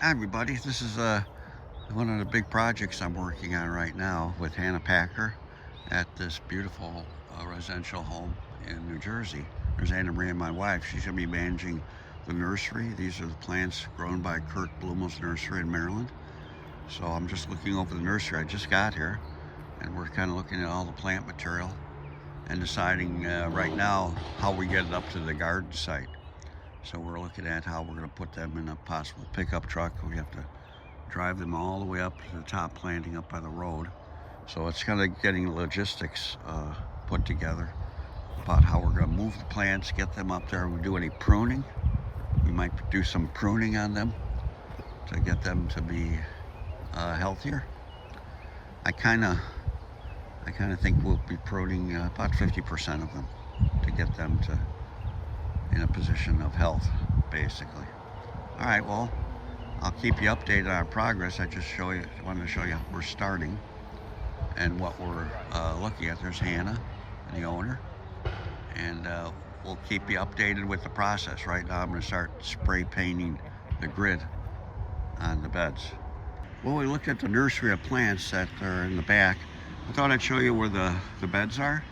Hi everybody, this is one of the big projects I'm working on right now with Hannah Packer at this beautiful residential home in New Jersey. There's Anna Maria, my wife. She's going to be managing the nursery. These are the plants grown by Kirk Blumel's nursery in Maryland. So I'm just looking over the nursery. I just got here and we're kind of looking at all the plant material and deciding right now how we get it up to the garden site. So we're looking at how we're going to put them in a possible pickup truck. We have to drive them all the way up to the top planting up by the road. So it's kind of getting logistics put together about how we're going to move the plants, get them up there. We do any pruning. We might do some pruning on them to get them to be healthier. I kind of think we'll be pruning about 50% of them to get them to in a position of health, basically. All right, well, I'll keep you updated on our progress. I just wanted to show you we're starting and what we're looking at. There's Hannah, the owner, and we'll keep you updated with the process. Right now, I'm going to start spray painting the grid on the beds. Well, we looked at the nursery of plants that are in the back. I thought I'd show you where the beds are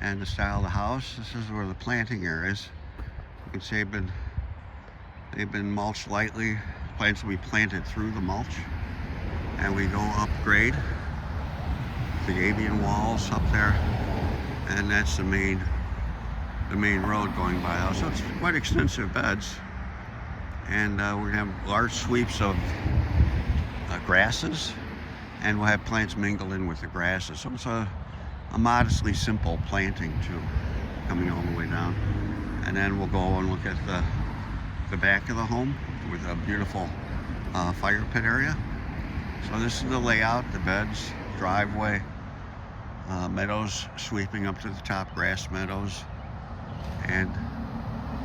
and the style of the house. This is where the planting area is. You can see they've been mulched lightly. Plants will be planted through the mulch, and we go upgrade the avian walls up there, and that's the main road going by the house. So it's quite extensive beds, and we're gonna have large sweeps of grasses, and we'll have plants mingle in with the grasses. So it's a modestly simple planting too, coming all the way down. And then we'll go and look at the back of the home with a beautiful fire pit area. So this is the layout: the beds, driveway, meadows sweeping up to the top, grass meadows, and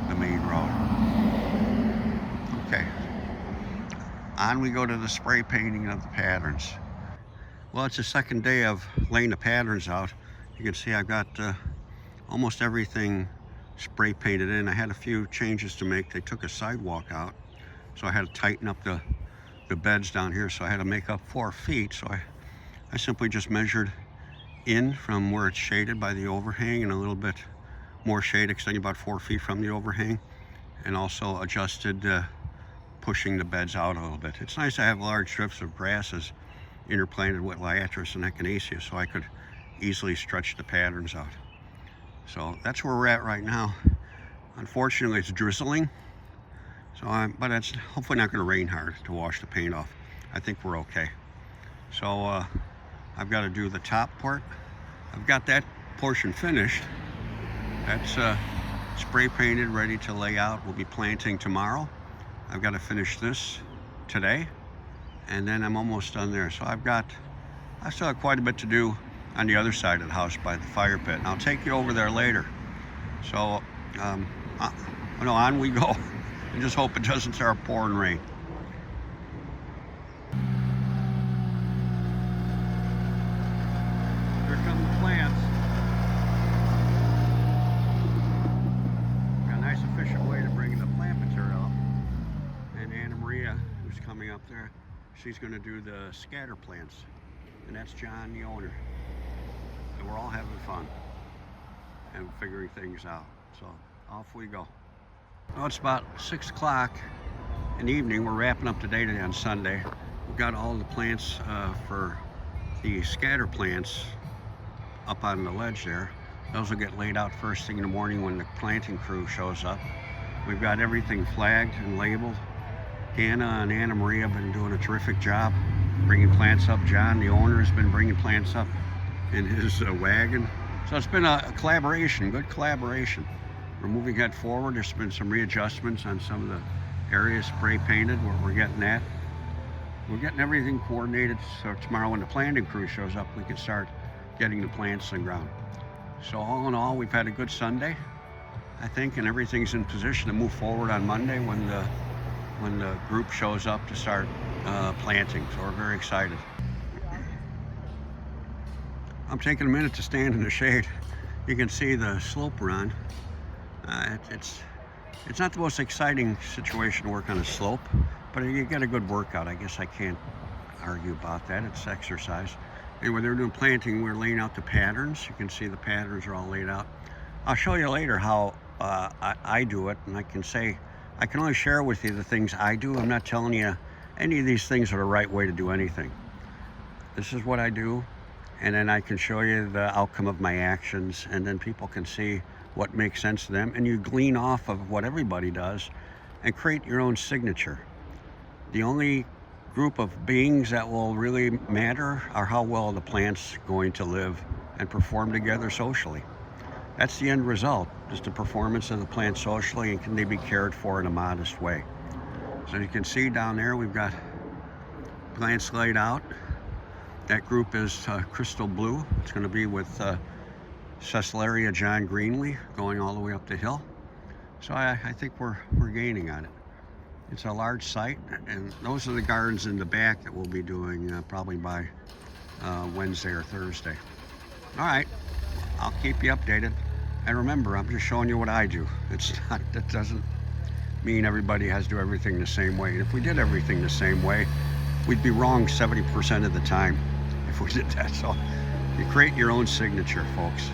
the main road. Okay, on we go to the spray painting of the patterns. Well, it's the second day of laying the patterns out. You can see I've got almost everything spray painted in. I had a few changes to make. They took a sidewalk out, so I had to tighten up the beds down here, so I had to make up 4 feet. So I simply just measured in from where it's shaded by the overhang and a little bit more shade extending about 4 feet from the overhang, and also adjusted pushing the beds out a little bit. It's nice to have large strips of grasses interplanted with liatris and echinacea, so I could easily stretch the patterns out. So that's where we're at right now. Unfortunately, it's drizzling, but it's hopefully not going to rain hard to wash the paint off. I think we're okay. So I've got to do the top part. I've got that portion finished. That's spray painted, ready to lay out. We'll be planting tomorrow. I've got to finish this today, and then I'm almost done there. So I still have quite a bit to do on the other side of the house by the fire pit, and I'll take you over there later. So on we go, and just hope it doesn't start pouring rain. Here come the plants. Got a nice efficient way to bring the plant material up. And Anna Maria, who's coming up there, she's going to do the scatter plants, and that's John, the owner. And we're all having fun and figuring things out. So off we go. Well, it's about 6 o'clock in the evening. We're wrapping up the day today on Sunday. We've got all the plants for the scatter plants up on the ledge there. Those will get laid out first thing in the morning when the planting crew shows up. We've got everything flagged and labeled. Hannah and Anna Maria have been doing a terrific job bringing plants up. John, the owner, has been bringing plants up in his wagon. So it's been a collaboration, good collaboration. We're moving head forward. There's been some readjustments on some of the areas spray painted where we're getting at. We're getting everything coordinated, so tomorrow when the planting crew shows up, we can start getting the plants in the ground. So all in all, we've had a good Sunday, I think, and everything's in position to move forward on Monday when the group shows up to start planting. So we're very excited. I'm taking a minute to stand in the shade. You can see the slope we're on. It's It's not the most exciting situation to work on a slope, but you get a good workout. I guess I can't argue about that. It's exercise. Anyway, they're doing planting. We're laying out the patterns. You can see the patterns are all laid out. I'll show you later how I do it, and I can only share with you the things I do. I'm not telling you any of these things are the right way to do anything. This is what I do, and then I can show you the outcome of my actions, and then people can see what makes sense to them, and you glean off of what everybody does and create your own signature. The only group of beings that will really matter are how well the plant's going to live and perform together socially. That's the end result, is the performance of the plant socially, and can they be cared for in a modest way. So you can see down there we've got plants laid out. That group is crystal blue. It's going to be with Cecilia John Greenlee going all the way up the hill. So I think we're gaining on it. It's a large site, and those are the gardens in the back that we'll be doing probably by Wednesday or Thursday. All right, I'll keep you updated. And remember, I'm just showing you what I do. That doesn't mean everybody has to do everything the same way. And if we did everything the same way, we'd be wrong 70% of the time if we did that. So you create your own signature, folks.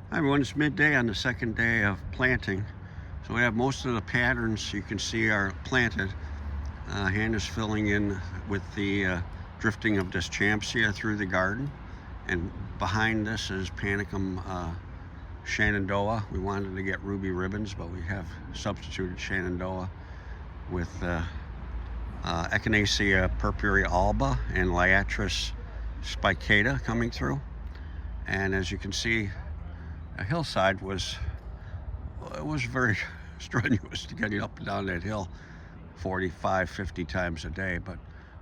Hi everyone, it's midday on the second day of planting. So we have most of the patterns you can see are planted. Hannah's filling in with the drifting of Deschampsia through the garden. And behind this is Panicum Shenandoah. We wanted to get ruby ribbons, but we have substituted Shenandoah with Echinacea purpurea alba and Liatris spicata coming through. And as you can see, a hillside was very strenuous to get up and down that hill 45, 50 times a day, but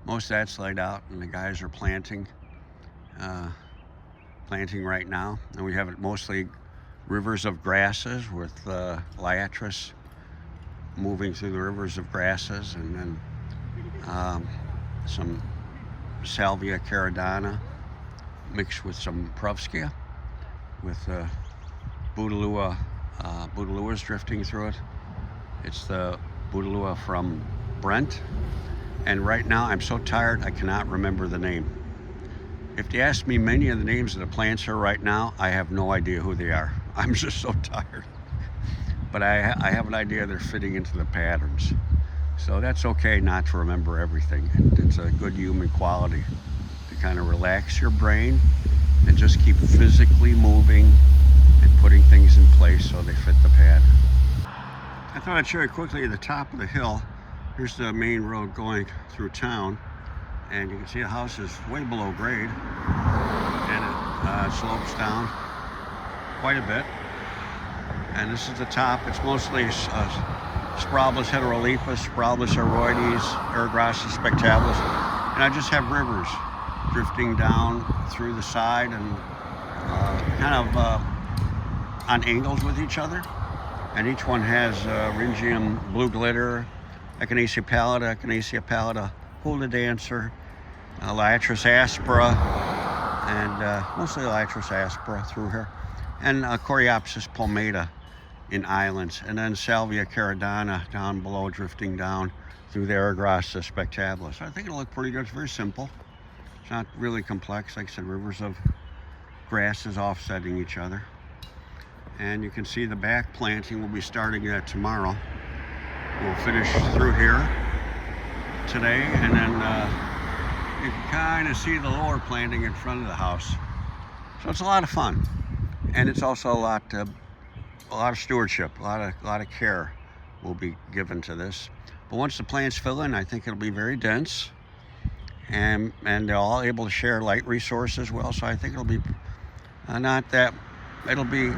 most of that's laid out, and the guys are planting right now. And we have it mostly rivers of grasses with Liatris moving through the rivers of grasses, and then some Salvia caridana mixed with some Provskia with Bouteloua is drifting through it. It's the Bouteloua from Brent. And right now I'm so tired I cannot remember the name. If you ask me many of the names of the plants here right now, I have no idea who they are. I'm just so tired. But I have an idea they're fitting into the patterns. So that's okay not to remember everything. It's a good human quality to kind of relax your brain and just keep physically moving and putting things in place so they fit the pattern. I thought I'd show you quickly at the top of the hill. Here's the main road going through town, and you can see the house is way below grade, and it slopes down quite a bit. And this is the top. It's mostly Sprablus heterolepis, Sprablus aroides, Eragrostis spectabilis, and I just have rivers drifting down through the side and kind of on angles with each other, and each one has Rhingium blue glitter, Echinacea pallida, Hula dancer, Liatris aspera, and mostly Liatris aspera through here, and Coreopsis palmata in islands, and then Salvia caridana down below, drifting down through the Eragrostis spectabilis. So I think it'll look pretty good. It's very simple. It's not really complex. Like I said, rivers of grasses offsetting each other. And you can see the back planting. We'll be starting that tomorrow. We'll finish through here today, and then you can kind of see the lower planting in front of the house. So it's a lot of fun, and it's also a lot of stewardship, a lot of care will be given to this. But once the plants fill in, I think it'll be very dense, and they're all able to share light resources well. So I think it'll be it'll be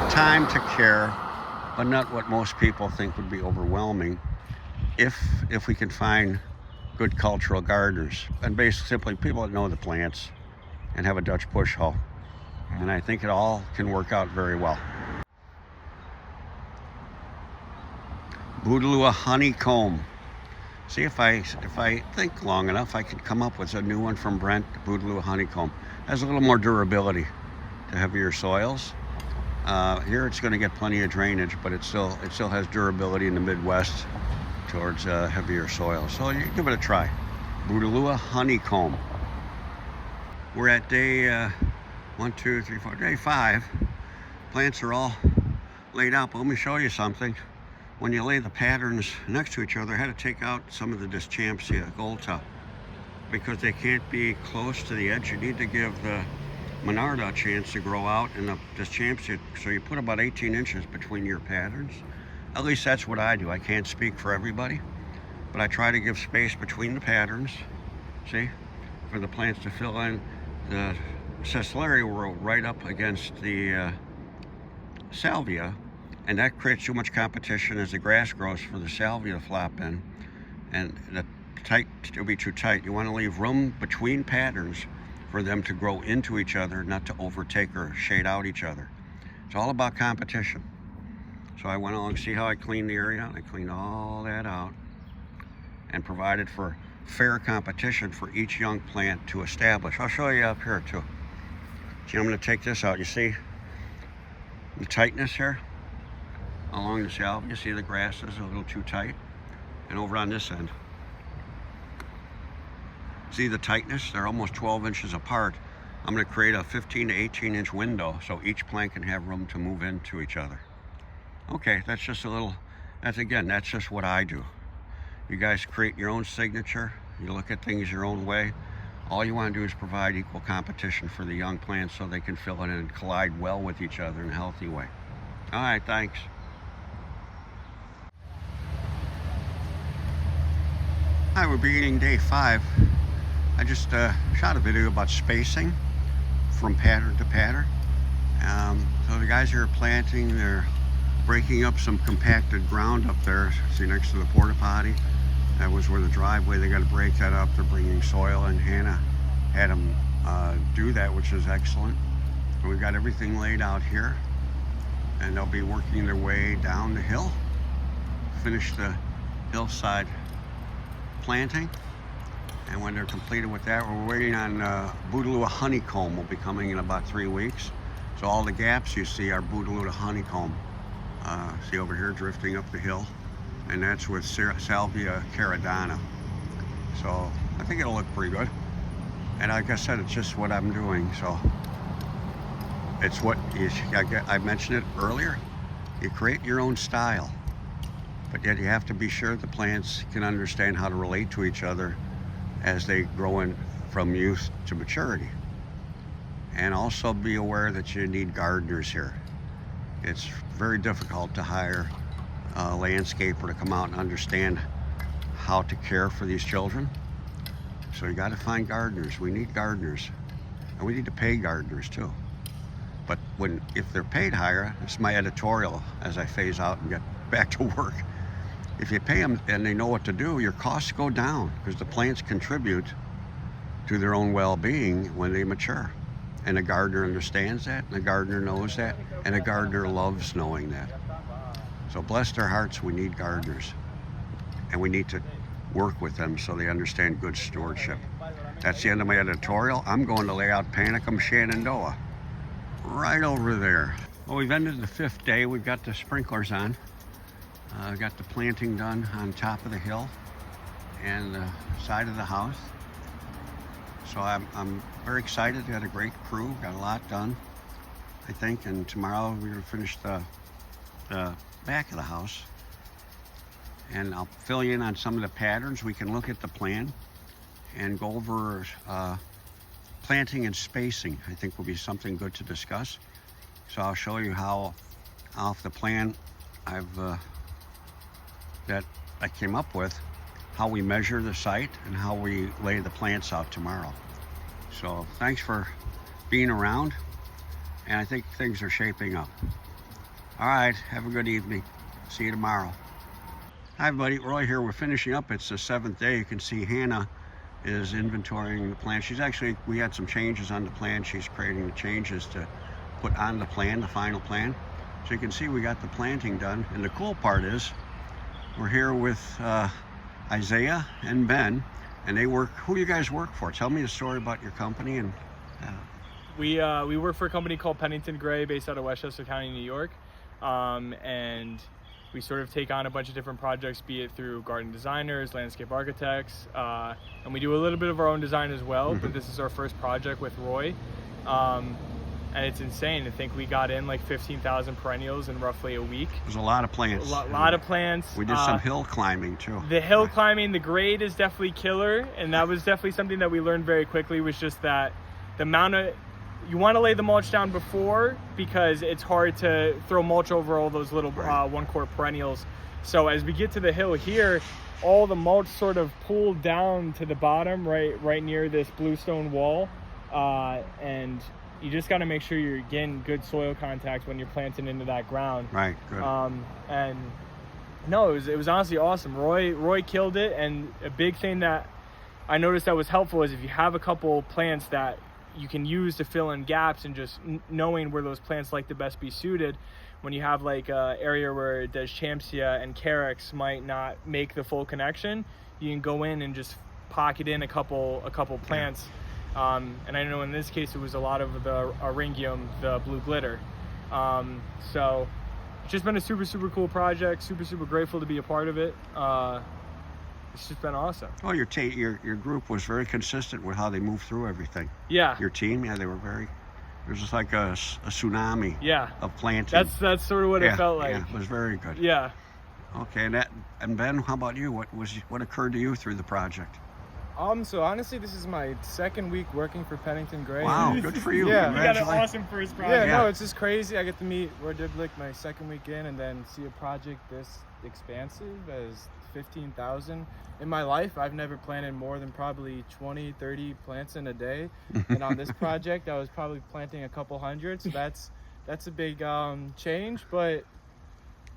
time to care, but not what most people think would be overwhelming if we can find good cultural gardeners, and basically simply people that know the plants and have a Dutch push hoe. And I think it all can work out very well. Bouteloua honeycomb. See, if I think long enough, I could come up with a new one from Brent. Bouteloua honeycomb has a little more durability to heavier soils. Here it's going to get plenty of drainage, but it still has durability in the Midwest towards heavier soil. So you give it a try. Bouteloua honeycomb. We're at day 1, 2, 3, 4, day 5. Plants are all laid out, but let me show you something. When you lay the patterns next to each other, I had to take out some of the Dischampsia Golta because they can't be close to the edge. You need to give the Monarda a chance to grow out, and the Dischampsia, so you put about 18 inches between your patterns. At least that's what I do. I can't speak for everybody, but I try to give space between the patterns, see, for the plants to fill in. The Cecularia were right up against the Salvia, and that creates too much competition as the grass grows for the Salvia to flop in, and it'll be too tight. You want to leave room between patterns for them to grow into each other, not to overtake or shade out each other. It's all about competition. So I went along, see how I cleaned the area? I cleaned all that out and provided for fair competition for each young plant to establish. I'll show you up here too. See, I'm going to take this out. You see the tightness here along the salvia? You see the grass is a little too tight. And over on this end, see the tightness? They're almost 12 inches apart. I'm going to create a 15 to 18 inch window so each plant can have room to move into each other. Okay, that's just a little, that's just what I do. You guys create your own signature. You look at things your own way. All you want to do is provide equal competition for the young plants so they can fill in and collide well with each other in a healthy way. All right, thanks. Hi, we're beginning day 5. I just shot a video about spacing from pattern to pattern. So the guys are planting, they're breaking up some compacted ground up there. See, next to the porta potty, that was where the driveway, they got to break that up. They're bringing soil, and Hannah had them do that, which is excellent. So we've got everything laid out here, and they'll be working their way down the hill, finish the hillside planting. And when they're completed with that, we're waiting on Bouteloua honeycomb will be coming in about 3 weeks. So all the gaps you see are Bouteloua honeycomb. See over here drifting up the hill, and that's with Salvia caridana. So I think it'll look pretty good. And like I said, it's just what I'm doing. So it's what I mentioned it earlier. You create your own style, but yet you have to be sure the plants can understand how to relate to each other as they grow in from youth to maturity. And also be aware that you need gardeners here. It's very difficult to hire a landscaper to come out and understand how to care for these children. So you got to find gardeners. We need gardeners, and we need to pay gardeners too. But if they're paid higher, it's my editorial as I phase out and get back to work. If you pay them and they know what to do, your costs go down because the plants contribute to their own well-being when they mature. And a gardener understands that, and a gardener knows that, and a gardener loves knowing that. So bless their hearts, we need gardeners. And we need to work with them so they understand good stewardship. That's the end of my editorial. I'm going to lay out Panicum Shenandoah right over there. Well, we've ended the 5th day. We've got the sprinklers on. Got the planting done on top of the hill and the side of the house. So I'm very excited. Got a great crew, got a lot done, I think. And tomorrow we're going to finish the back of the house. And I'll fill you in on some of the patterns. We can look at the plan and go over planting and spacing. I think will be something good to discuss. So I'll show you how off the plan that I came up with, how we measure the site and how we lay the plants out tomorrow. So thanks for being around, and I think things are shaping up. All right, have a good evening. See you tomorrow. Hi everybody, Roy here. We're finishing up. It's the 7th day. You can see Hannah is inventorying the plan. We had some changes on the plan. She's creating the changes to put on the plan, the final plan. So you can see we got the planting done. And the cool part is we're here with Isaiah and Ben, and they work. Who do you guys work for? Tell me the story about your company. And We work for a company called Pennington Gray based out of Westchester County, New York. And we sort of take on a bunch of different projects, be it through garden designers, landscape architects, and we do a little bit of our own design as well, but this is our first project with Roy. And it's insane to think we got in like 15,000 perennials in roughly a week. There's a lot of plants. A lot of plants. We did some hill climbing too. The hill climbing, the grade is definitely killer, and that was definitely something that we learned very quickly, was just that the amount of, you want to lay the mulch down before, because it's hard to throw mulch over all those little one-quart perennials. So as we get to the hill here, all the mulch sort of pulled down to the bottom, right near this bluestone wall, and you just got to make sure you're getting good soil contact when you're planting into that ground. Right. Good. And no, it was honestly awesome. Roy killed it, and a big thing that I noticed that was helpful is if you have a couple plants that you can use to fill in gaps, and just knowing where those plants like to best be suited. When you have like an area where Deschampsia and Carex might not make the full connection, you can go in and just pocket in a couple plants. And I know in this case it was a lot of the Aringium, the blue glitter. So it's just been a super cool project. Super grateful to be a part of it. It's just been awesome. Well, your group was very consistent with how they moved through everything. Yeah. Your team, they were very. It was just like a tsunami. Yeah. Of planting. That's sort of what it felt like. Yeah, it was very good. Yeah. Okay, and Ben, how about you? What occurred to you through the project? So honestly, this is my second week working for Pennington Gray. Wow, good for you. Yeah. You got an awesome first project. Yeah, no, it's just crazy. I get to meet Roydiblik my second week in, and then see a project this expansive as 15,000. In my life, I've never planted more than probably 20, 30 plants in a day. And on this project, I was probably planting a couple hundred. So that's a big change. But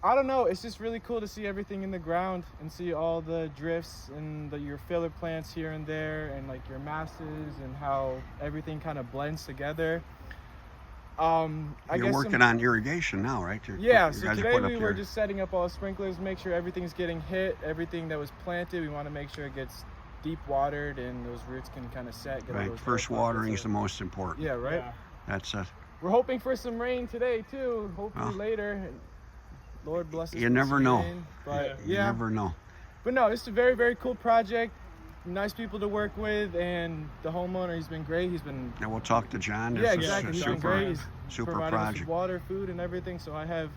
I don't know, it's just really cool to see everything in the ground and see all the drifts and your filler plants here and there, and like your masses, and how everything kind of blends together. You're working on irrigation now, right? So today we were just setting up all the sprinklers, make sure everything's getting hit, everything that was planted. We want to make sure it gets deep watered and those roots can kind of set. Right, first watering is the most important. Yeah, right? Yeah. That's We're hoping for some rain today too, hopefully later. Lord bless us. You never know. Rain, but You never know. But no, it's a very cool project. Nice people to work with, and the homeowner, he's been great. He's been. And we'll talk to John. Yeah, exactly. He's been great. He's super provided us project. with water, food, and everything. So I have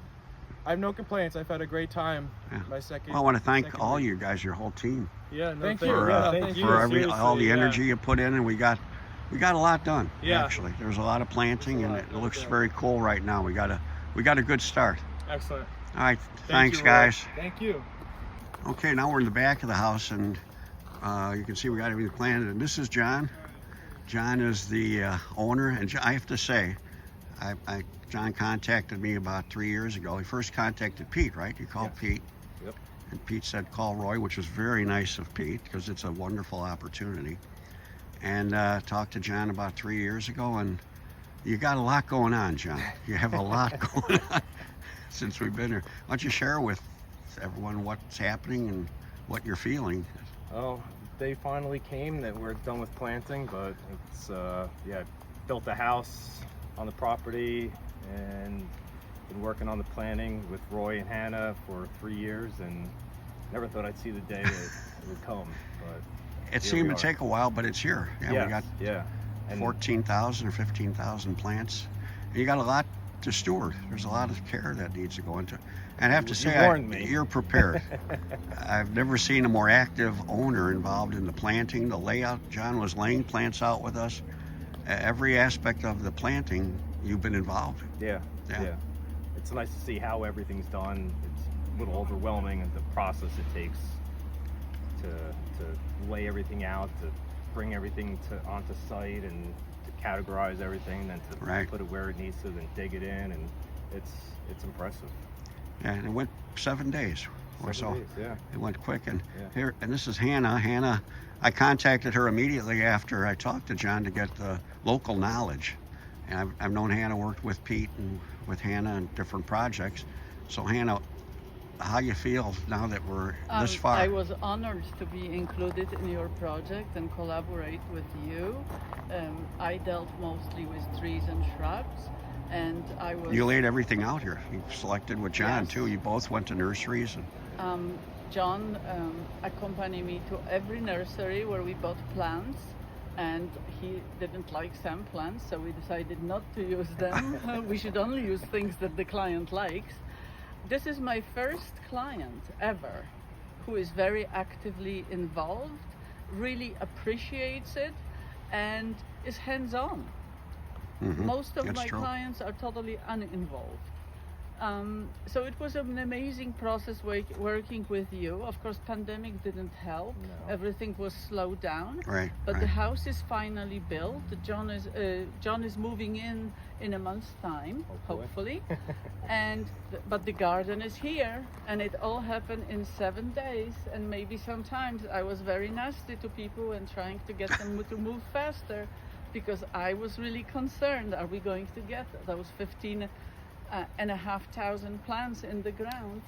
no complaints. I've had a great time. Yeah. My second. Well, I want to thank all you guys, your whole team. Yeah, no, Thank you. thank you. For all the Seriously, energy you put in, and we got a lot done. Yeah. Actually, there's a lot of planting, and it looks very cool right now. We got a good start. Excellent. All right, Thank thanks you, guys. Thank you. Okay, now we're in the back of the house, and you can see we got everything planted. And this is John. John is the owner, and I have to say, John contacted me about 3 years ago. He first contacted Pete, right? You called Pete. Yep. And Pete said call Roy, which was very nice of Pete, because it's a wonderful opportunity. And talked to John about 3 years ago, and you got a lot going on, John. You have a lot going on since we've been here. Why don't you share with everyone what's happening and what you're feeling? Oh, they finally came that we're done with planting, but it's built a house on the property and been working on the planting with Roy and Hannah for 3 years, and never thought I'd see the day that it would come. But It seemed to take a while, but it's here. Yeah, we got and 14,000 or 15,000 plants. And you got a lot to steward. There's a lot of care that needs to go into. And I have to say, you're prepared. I've never seen a more active owner involved in the planting, the layout. John was laying plants out with us. Every aspect of the planting, you've been involved. Yeah. It's nice to see how everything's done. It's a little overwhelming, the process it takes to lay everything out, to bring everything onto site, and to categorize everything, then to put it where it needs to, then dig it in, and it's impressive. Yeah, and it went 7 days or so. 7 days, yeah. It went quick. And here, and this is Hannah. Hannah, I contacted her immediately after I talked to John to get the local knowledge. And I've known Hannah, worked with Pete and with Hannah on different projects. So Hannah, how you feel now that we're this far? I was honored to be included in your project and collaborate with you. I dealt mostly with trees and shrubs, and I was. You laid everything out here. You selected with John Yes. too. You both went to nurseries. John accompanied me to every nursery where we bought plants, and he didn't like some plants, so we decided not to use them. We should only use things that the client likes. This is my first client ever who is very actively involved, really appreciates it, and is hands-on. Most of That's my true. clients are totally uninvolved. So it was an amazing process working with you. Of course, pandemic didn't help. No. Everything was slowed down. Right. But right. the house is finally built. John is moving in a month's time, hopefully. But the garden is here, and it all happened in 7 days. And maybe sometimes I was very nasty to people and trying to get them to move faster, because I was really concerned. Are we going to get those 15,500 plants in the ground?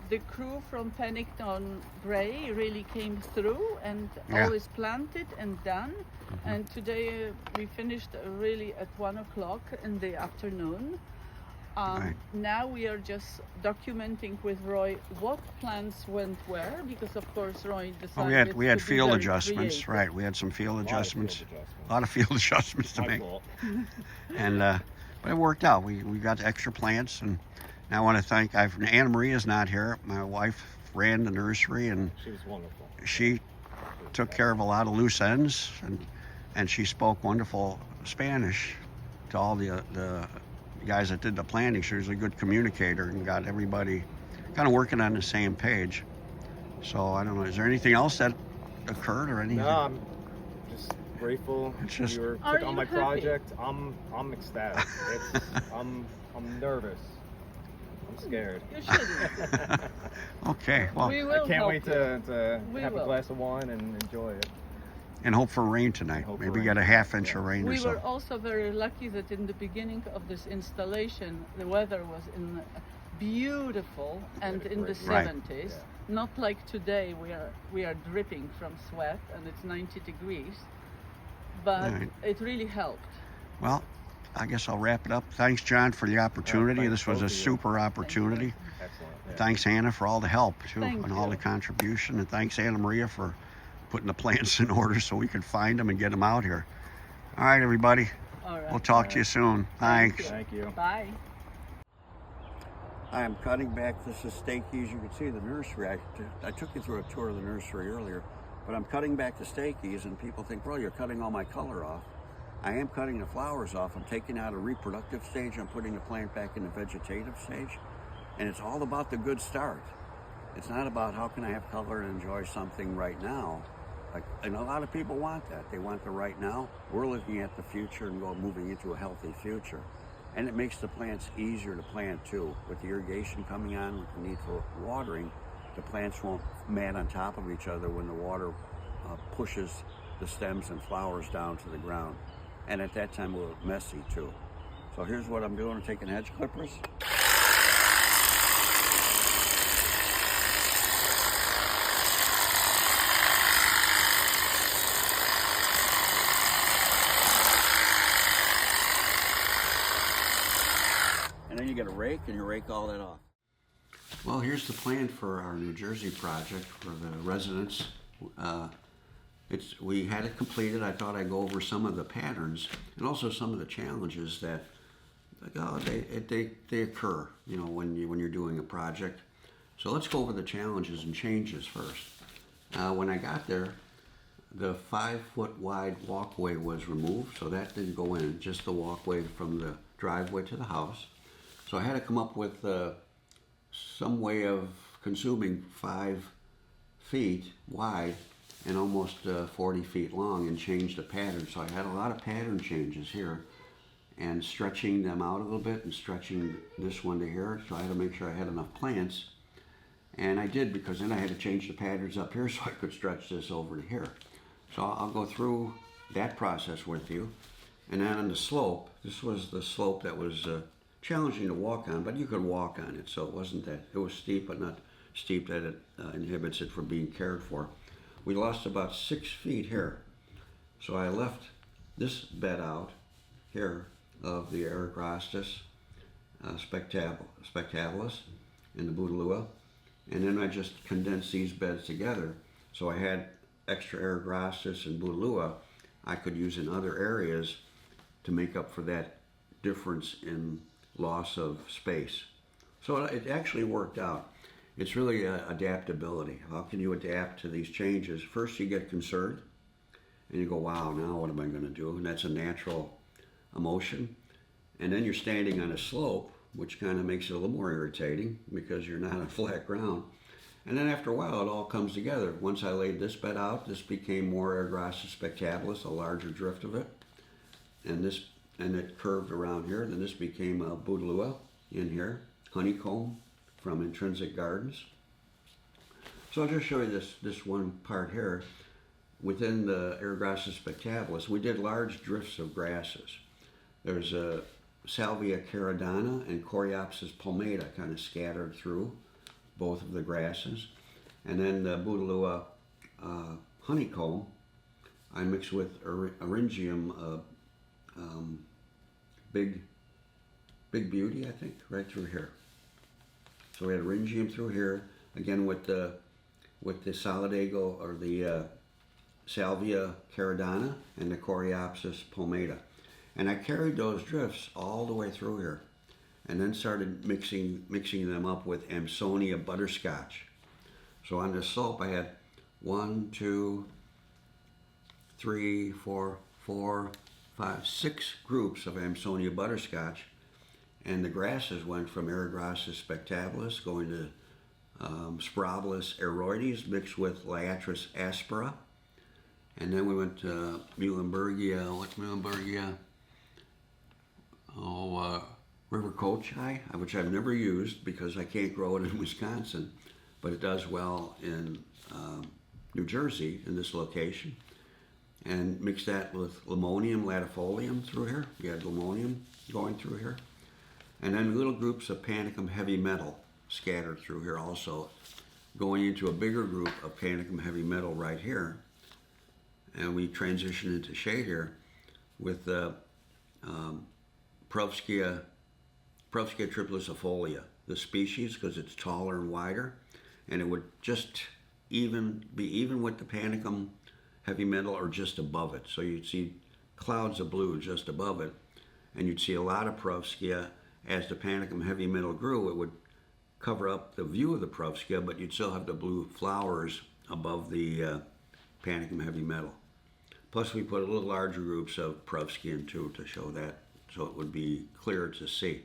The crew from Pennington Bray really came through, and all is planted and done. And today we finished really at 1 o'clock in the afternoon. Now we are just documenting with Roy what plants went where, because of course Roy decided we had to be field very adjustments, creative. right? We had some field adjustments. adjustments. A lot of field adjustments to My make. fault. And but it worked out. We got extra plants, and I want to thank. Anna Maria's not here. My wife ran the nursery, and She was wonderful. she took care of a lot of loose ends, and she spoke wonderful Spanish to all the guys that did the planting. She was a good communicator and got everybody kind of working on the same page. So I don't know. Is there anything else that occurred or anything? No, I'm just grateful It's just- you Are took on you my happy? project. I'm ecstatic. I'm nervous. I'm scared. You shouldn't. Okay. Well, We I will can't help wait you. to We have will. a glass of wine and enjoy it. and hope for rain tonight. Hope for Maybe rain. get a half-inch of Yeah. rain or We so. were also very lucky that in the beginning of this installation, the weather was beautiful and in the great. 70s. Yeah. Not like today, we are dripping from sweat and it's 90 degrees. But Right. it really helped. Well, I guess I'll wrap it up. Thanks, John, for the opportunity. thanks This was a both of you. super opportunity. Excellent. Yeah. Thanks, Anna, for all the help too, Thank and all you. the contribution. And thanks, Anna Maria, for putting the plants in order so we could find them and get them out here. All right, everybody. All right. We'll talk to you soon. Thanks. Thank you. Bye. I am cutting back. This is Stakey's. You can see the nursery. I took you through a tour of the nursery earlier, but I'm cutting back the Stakey's, and people think, well, you're cutting all my color off. I am cutting the flowers off. I'm taking out a reproductive stage. I'm putting the plant back in the vegetative stage, and it's all about the good start. It's not about how can I have color and enjoy something right now. And a lot of people want that. They want the right now. We're looking at the future and moving into a healthy future. And it makes the plants easier to plant too. With the irrigation coming on, with the need for watering, the plants won't mat on top of each other when the water pushes the stems and flowers down to the ground. And at that time, we're messy too. So here's what I'm doing. I'm taking hedge clippers. And then you get a rake and you rake all that off. Well, here's the plan for our New Jersey project for the residents. We had it completed. I thought I'd go over some of the patterns and also some of the challenges that they occur, you know, when you're doing a project. So let's go over the challenges and changes first. When I got there, the 5-foot wide walkway was removed, so that didn't go in, just the walkway from the driveway to the house. So I had to come up with some way of consuming 5 feet wide and almost 40 feet long and change the pattern. So I had a lot of pattern changes here and stretching them out a little bit and stretching this one to here. So I had to make sure I had enough plants. And I did, because then I had to change the patterns up here so I could stretch this over to here. So I'll go through that process with you. And then on the slope, this was the slope that was challenging to walk on, but you could walk on it. So it wasn't that, it was steep, but not steep that it inhibits it from being cared for. We lost about 6 feet here. So I left this bed out here of the Eragrostis spectabilis and the Bouteloua, and then I just condensed these beds together. So I had extra Eragrostis and Bouteloua I could use in other areas to make up for that difference in loss of space. So it actually worked out. It's really adaptability. How can you adapt to these changes? First you get concerned and you go, wow, now what am I going to do? And that's a natural emotion. And then you're standing on a slope, which kind of makes it a little more irritating because you're not on flat ground. And then after a while, it all comes together. Once I laid this bed out, this became more Eragrostis spectabilis, a larger drift of it. And it curved around here. Then this became a Bouteloua in here, honeycomb from Intrinsic Gardens. So I'll just show you this one part here. Within the Eragrostis spectabilis, we did large drifts of grasses. There's a Salvia caridana and Coreopsis palmata kind of scattered through both of the grasses. And then the Bouteloua honeycomb, I mixed with Eryngium Big Beauty, I think, right through here. So we had Eryngium through here, again with the Solidago or the Salvia caridana and the Coreopsis palmata. And I carried those drifts all the way through here and then started mixing them up with Amsonia butterscotch. So on this slope I had 1, 2, 3, 4, 5, 6 groups of Amsonia butterscotch, and the grasses went from Eragrostis spectabilis going to Spiralis aeroides mixed with Liatris aspera. And then we went to Muhlenbergia, what's Muhlenbergia? River Kochai, which I've never used because I can't grow it in Wisconsin, but it does well in New Jersey in this location. And mix that with Limonium latifolium through here. We had Limonium going through here. And then little groups of Panicum heavy metal scattered through here also, going into a bigger group of Panicum heavy metal right here. And we transition into shade here with the Provskia triplicifolia, the species, because it's taller and wider, and it would just be even with the Panicum heavy metal or just above it. So you'd see clouds of blue just above it, and you'd see a lot of Provskia. As the Panicum heavy metal grew, it would cover up the view of the Provskia, but you'd still have the blue flowers above the Panicum heavy metal. Plus we put a little larger groups of Provskia in too to show that, so it would be clearer to see.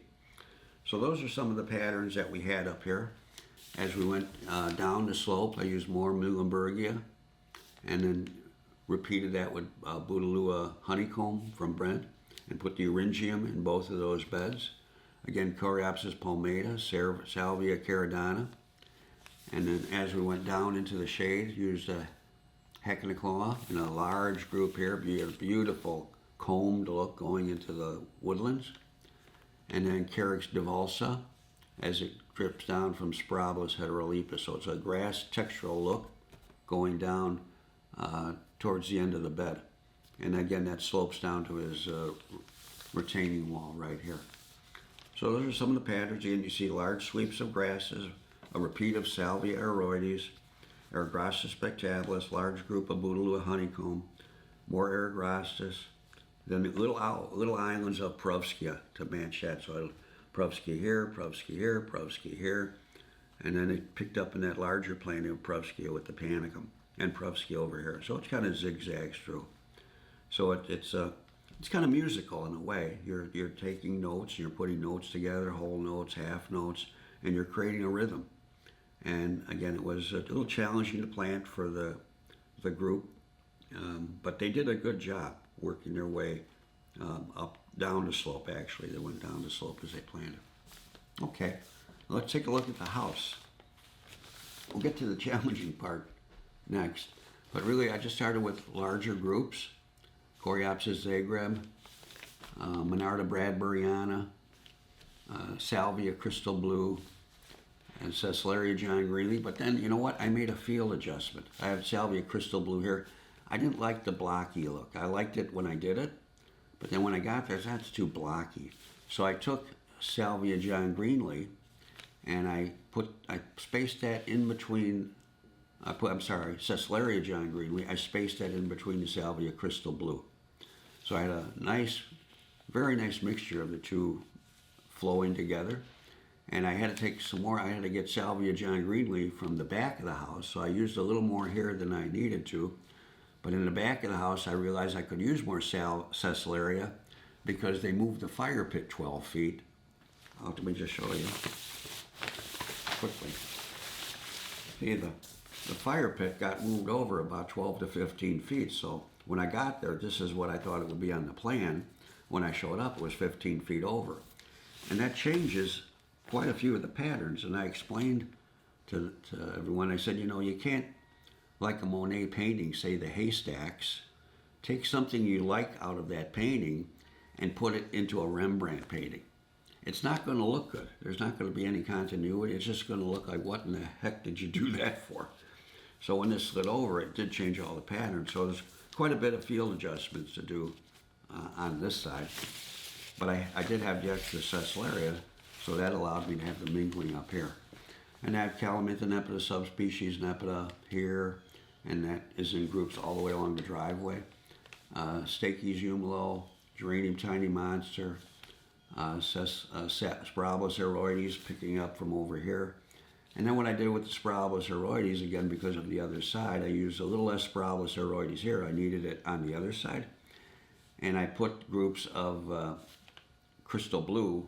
So those are some of the patterns that we had up here. As we went down the slope, I used more Muhlenbergia and then repeated that with Bouteloua honeycomb from Brent and put the Eryngium in both of those beds. Again, Coreopsis palmata, Salvia caridana. And then as we went down into the shade, used a Hecanicloa in a large group here, beautiful combed look going into the woodlands. And then Carex divulsa as it drips down from Spiralis heterolepis. So it's a grass textural look going down towards the end of the bed. And again, that slopes down to his retaining wall right here. So those are some of the patterns. Again, you see large sweeps of grasses, a repeat of Salvia aeroides, Eragrostis spectabilis, large group of Bouteloua honeycomb, more Eragrostis, then little islands of Provskia to match that. So Provskia here, Provskia here, Provskia here, and then it picked up in that larger plane of Provskia with the Panicum and Provskia over here. So it's kind of zigzags through. So it's kind of musical in a way. You're taking notes, you're putting notes together, whole notes, half notes, and you're creating a rhythm. And again, it was a little challenging to plant for the group, but they did a good job working their way down the slope. Actually, they went down the slope as they planted. Okay, let's take a look at the house. We'll get to the challenging part next, but really I just started with larger groups. Coreopsis zagreb, Monarda bradburyana, Salvia crystal blue, and Ceslaria John Greeley. But then, you know what? I made a field adjustment. I have Salvia crystal blue here. I didn't like the blocky look. I liked it when I did it, but then when I got there, that's too blocky. So I took Salvia John Greenlee and I spaced that in between, Ceslaria John Greenlee. I spaced that in between the Salvia Crystal Blue. So I had a nice, very nice mixture of the two flowing together. And I had to take some more, I had to get Salvia John Greenlee from the back of the house. So I used a little more here than I needed to. But in the back of the house, I realized I could use more Ceslaria because they moved the fire pit 12 feet. Let me just show you quickly. See, the fire pit got moved over about 12 to 15 feet. So when I got there, this is what I thought it would be on the plan. When I showed up, it was 15 feet over. And that changes quite a few of the patterns. And I explained to everyone, I said, you can't, like a Monet painting, say the haystacks, take something you like out of that painting and put it into a Rembrandt painting. It's not going to look good. There's not going to be any continuity. It's just going to look like, what in the heck did you do that for? So when this slid over, it did change all the patterns. So there's quite a bit of field adjustments to do on this side. But I did have the extra Ceslaria, so that allowed me to have the mingling up here. And I have Calamintha nepeta subspecies nepeta here, and that is in groups all the way along the driveway. Stakes Umalo, Geranium Tiny Monster, Spiralis aeroides picking up from over here. And then what I did with the Spiralis aeroides, again because of the other side, I used a little less Spiralis aeroides here. I needed it on the other side. And I put groups of crystal blue,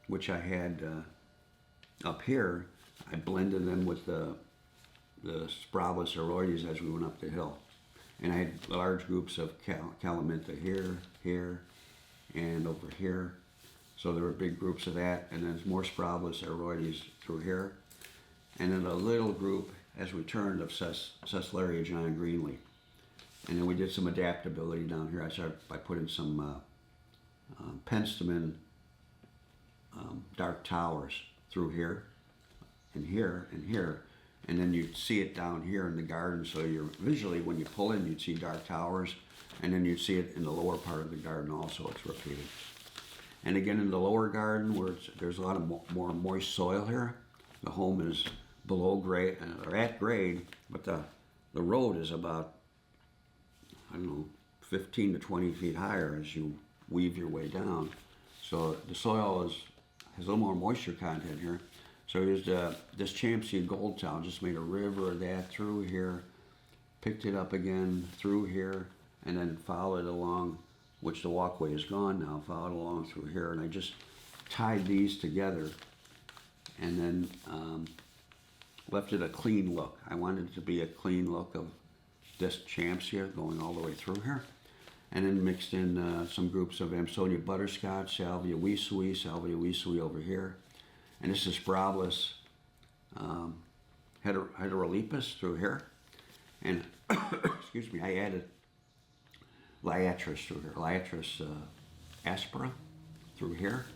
which I had up here. I blended them with the Spiralis aeroides as we went up the hill. And I had large groups of Calamintha here, here, and over here. So there were big groups of that, and then more Spiralis aeroides through here. And then a little group, as we turned, of Ceslaria John Greenlee. And then we did some adaptability down here. I started by putting some penstemon dark towers through here, and here, and here. And then you'd see it down here in the garden, so you're visually, when you pull in, you'd see dark towers, and then you'd see it in the lower part of the garden also. It's repeated. And again, in the lower garden, where there's a lot of more moist soil here, the home is below grade, or at grade, but the road is about, 15 to 20 feet higher as you weave your way down. So the soil has a little more moisture content here. So I used this Champsia Gold Towel, just made a river of that through here, picked it up again through here, and then followed along, which the walkway is gone now, followed along through here, and I just tied these together and then left it a clean look. I wanted it to be a clean look of this Champsia going all the way through here. And then mixed in some groups of Amsonia Butterscotch, Salvia Wisui over here. And this is Spiralis heterolepis through here. And, excuse me, I added Liatris through here, Liatris aspera through here.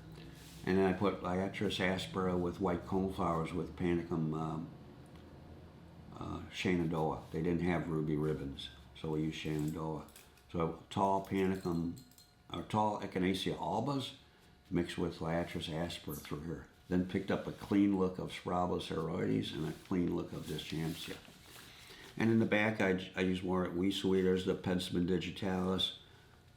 And then I put Liatris aspera with white coneflowers with Panicum Shenandoah. They didn't have ruby ribbons, so we used Shenandoah. So tall Panicum, or tall Echinacea albas mixed with Liatris aspera through here. Then picked up a clean look of Spiralis aeroides and a clean look of this Champsia. And in the back, I use more at Wisui. There's the Penstemon digitalis,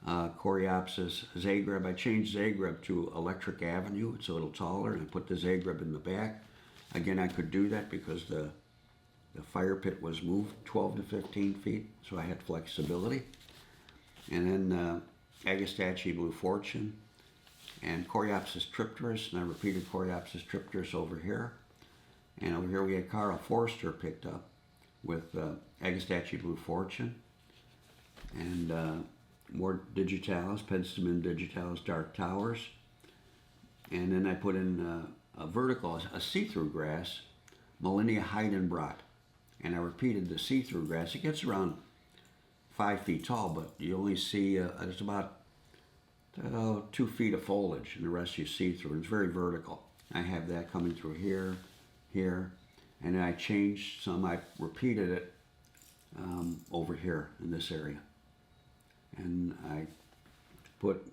Coreopsis, Zagreb. I changed Zagreb to Electric Avenue. It's a little taller, and I put the Zagreb in the back. Again, I could do that because the fire pit was moved 12 to 15 feet, so I had flexibility. And then Agastache Blue Fortune and Coreopsis tripteris, and I repeated Coreopsis tripteris over here. And over here we had Carl Forster picked up with Agastache Blue Fortune and more digitalis, Penstemon digitalis dark towers. And then I put in a vertical, a see-through grass, Molinia Heidenbrot. And I repeated the see-through grass. It gets around 5 feet tall, but you only see, it's about 2 feet of foliage, and the rest you see through. It's very vertical. I have that coming through here, here, and then I changed some. I repeated it over here in this area. And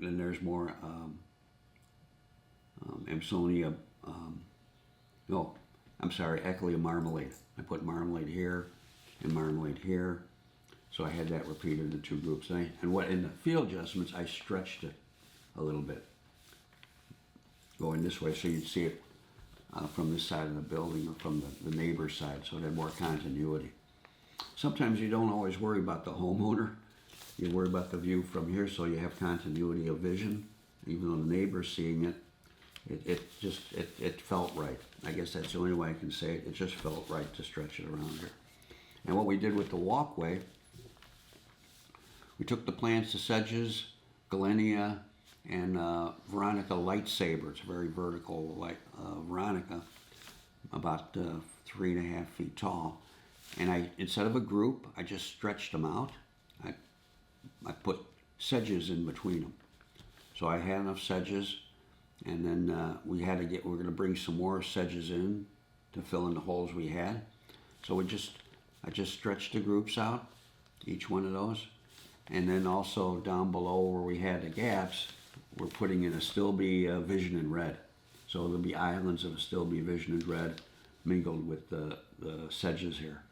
and there's more Amsonia, no, I'm sorry, Echolea marmalade. I put marmalade here and marmalade here. So I had that repeated in 2 groups. And in the field adjustments, I stretched it a little bit, going this way, so you'd see it from this side of the building or from the neighbor's side, so it had more continuity. Sometimes you don't always worry about the homeowner. You worry about the view from here, so you have continuity of vision. Even though the neighbor's seeing it, it felt right. I guess that's the only way I can say it. It just felt right to stretch it around here. And what we did with the walkway, we took the plants, the sedges, Galenia, and Veronica lightsaber. It's a very vertical Veronica, about 3.5 feet tall. And instead of a group, I just stretched them out. I put sedges in between them. So I had enough sedges, and then we're going to bring some more sedges in to fill in the holes we had. So I just stretched the groups out, each one of those. And then also down below where we had the gaps, we're putting in a Stilby Vision in red. So there'll be islands of a Stilby Vision in red mingled with the sedges here.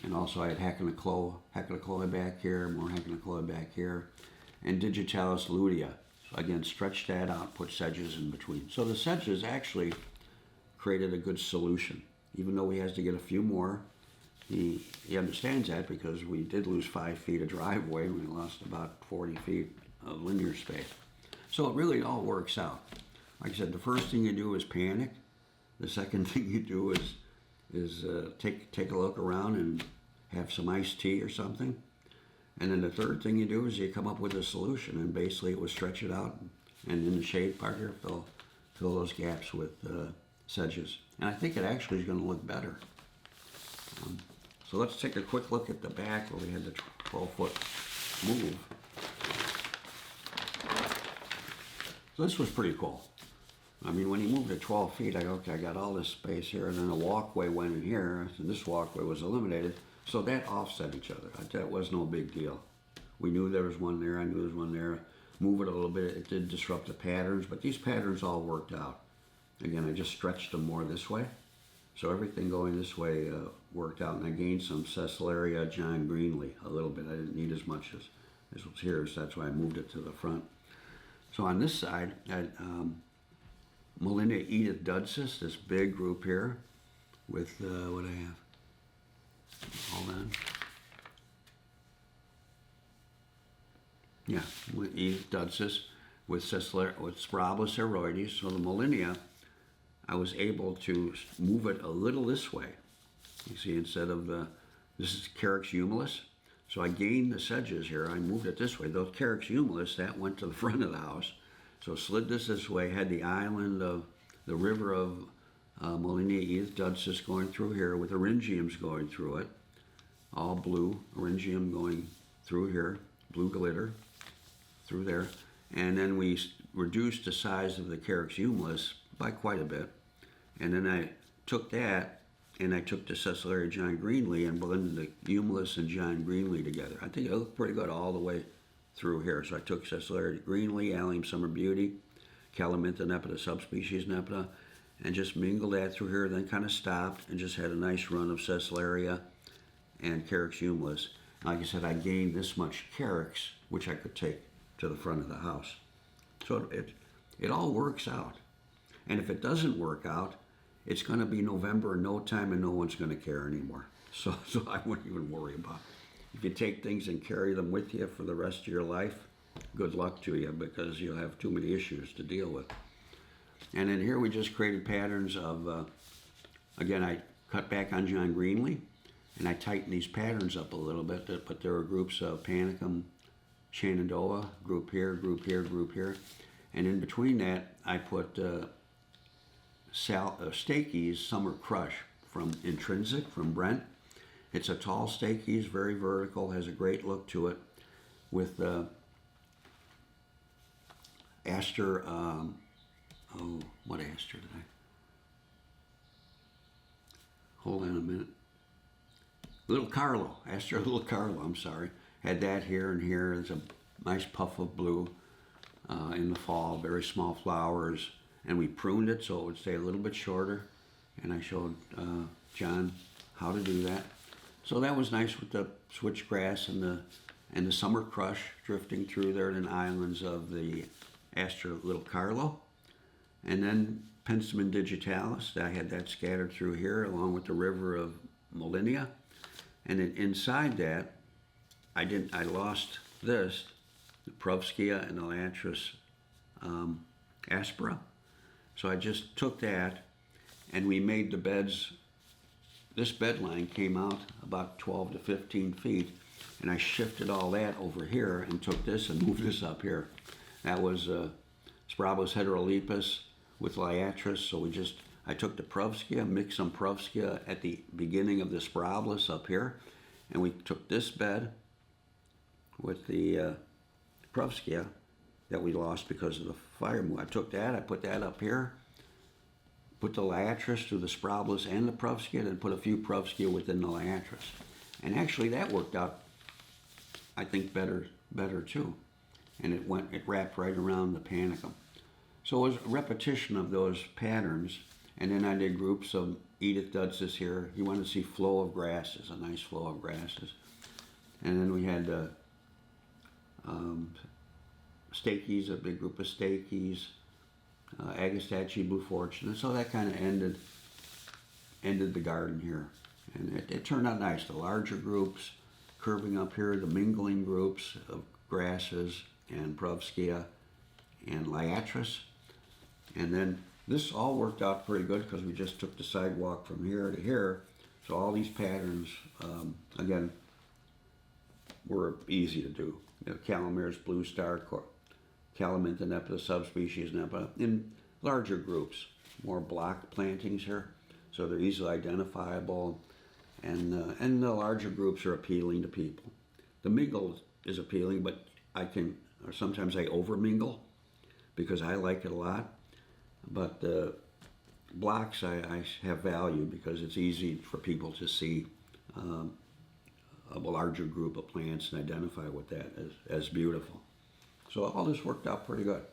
And also I had Hecanochlea back here, more Hecanochlea back here, and Digitalis lutea. So again, stretch that out, put sedges in between. So the sedges actually created a good solution. Even though he has to get a few more, he understands that, because we did lose 5 feet of driveway. We lost about 40 feet of linear space. So it really all works out. Like I said, the first thing you do is panic. The second thing you do is take a look around and have some iced tea or something. And then the third thing you do is you come up with a solution, and basically it was stretch it out, and in the shade part here, fill those gaps with sedges. And I think it actually is going to look better. So let's take a quick look at the back where we had the 12-foot move. So this was pretty cool. I mean, when he moved it 12 feet, I go, okay, I got all this space here, and then a walkway went in here, and this walkway was eliminated. So that offset each other. That was no big deal. We knew there was one there, I knew there was one there. Move it a little bit, it did disrupt the patterns, but these patterns all worked out. Again, I just stretched them more this way. So everything going this way worked out, and I gained some Cecilia John Greenlee a little bit. I didn't need as much as was here, so that's why I moved it to the front. So on this side, I had Melinda Edith Dudsis, this big group here, with what I have. Hold on. Yeah, with Edith Dudsis, with Sparablis aeroides. So the Molinia, I was able to move it a little this way. You see, instead of this is Carex humilis. So I gained the sedges here. I moved it this way. Those Carex humilis, that went to the front of the house. So slid this way, had the island of the river of Molinia Edith Dudsis going through here with Eryngiums going through it. All blue, Eryngium going through here, blue glitter through there. And then we reduced the size of the Carex humilis by quite a bit. And then I took that, and I took the Cecilia John Greenlee and blended the humilis and John Greenlee together. I think it looked pretty good all the way through here. So I took Cecilia Greenlee, Allium Summer Beauty, Calamintha nepeta, subspecies nepeta, and just mingled that through here, then kind of stopped and just had a nice run of Cecilia and Carex humilis. Like I said, I gained this much Carex, which I could take to the front of the house. So it all works out. And if it doesn't work out, it's going to be November in no time, and no one's going to care anymore. So I wouldn't even worry about it. If you take things and carry them with you for the rest of your life, good luck to you, because you'll have too many issues to deal with. And then here we just created patterns of, again, I cut back on John Greenlee, and I tightened these patterns up a little bit, but there were groups of Panicum, Shenandoah, group here, group here, group here. And in between that, I put Stakey's Summer Crush from Intrinsic, from Brent. It's a tall Stakey's, very vertical, has a great look to it, with aster, what aster did I? Hold on a minute. Little Carlo, Astra Little Carlo, I'm sorry. Had that here and here. There's a nice puff of blue in the fall, very small flowers. And we pruned it so it would stay a little bit shorter. And I showed John how to do that. So that was nice with the switchgrass and the summer crush drifting through there in islands of the Astra Little Carlo. And then Penstemon digitalis, I had that scattered through here along with the river of Molinia. And then inside that, I lost this, the Provskia and the Latris aspera. So I just took that and we made the beds. This bed line came out about 12 to 15 feet, and I shifted all that over here and took this and moved this up here. That was Sprabolus heterolepis with Liatris. So I took the Provskia, mixed some Provskia at the beginning of the Sprabolus up here, and we took this bed with the Provskia that we lost because of the fire move. I took that, I put that up here, put the Liatris through the Sprabolus and the Provskia, then put a few Provskia within the Liatris. And actually that worked out, I think, better too. And it wrapped right around the panicum. So it was a repetition of those patterns. And then I did groups of, Edith does this here. You want to see flow of grasses, a nice flow of grasses. And then we had Stacys, a big group of Stacys, Agastache, Blue Fortune. And so that kind of ended the garden here. And it turned out nice. The larger groups curving up here, the mingling groups of grasses and Provskia and Liatris. And then this all worked out pretty good because we just took the sidewalk from here to here. So all these patterns, again, were easy to do. You know, Calamir's Blue Star, Calamintha nepa, subspecies nepa, in larger groups, more block plantings here. So they're easily identifiable, and the larger groups are appealing to people. The mingle is appealing, but sometimes I over mingle because I like it a lot. But the blocks I have value because it's easy for people to see a larger group of plants and identify with that as beautiful. So all this worked out pretty good.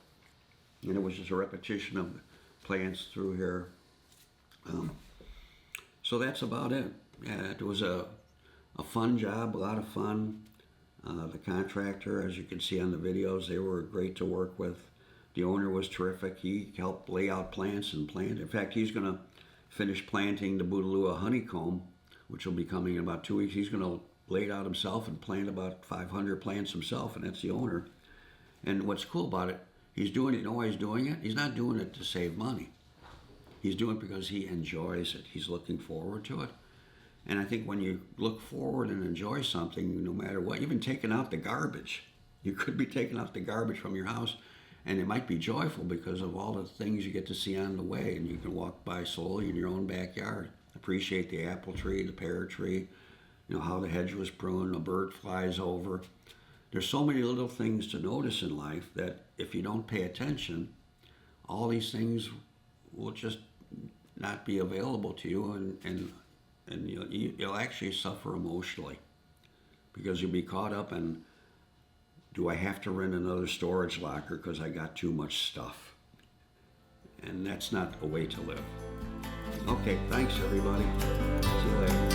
And it was just a repetition of plants through here. So that's about it. Yeah, it was a fun job, a lot of fun. The contractor, as you can see on the videos, they were great to work with. The owner was terrific. He helped lay out plants and plant. In fact, he's going to finish planting the Bouteloua honeycomb, which will be coming in about 2 weeks. He's going to lay it out himself and plant about 500 plants himself, and that's the owner. And what's cool about it, he's doing it, you know why he's doing it? He's not doing it to save money. He's doing it because he enjoys it. He's looking forward to it. And I think when you look forward and enjoy something, no matter what, even taking out the garbage, you could be taking out the garbage from your house, and it might be joyful because of all the things you get to see on the way, and you can walk by slowly in your own backyard. Appreciate the apple tree, the pear tree, you know, how the hedge was pruned, a bird flies over. There's so many little things to notice in life that if you don't pay attention, all these things will just not be available to you, and you'll actually suffer emotionally because you'll be caught up in, do I have to rent another storage locker because I got too much stuff? And that's not a way to live. Okay, thanks everybody. See you later.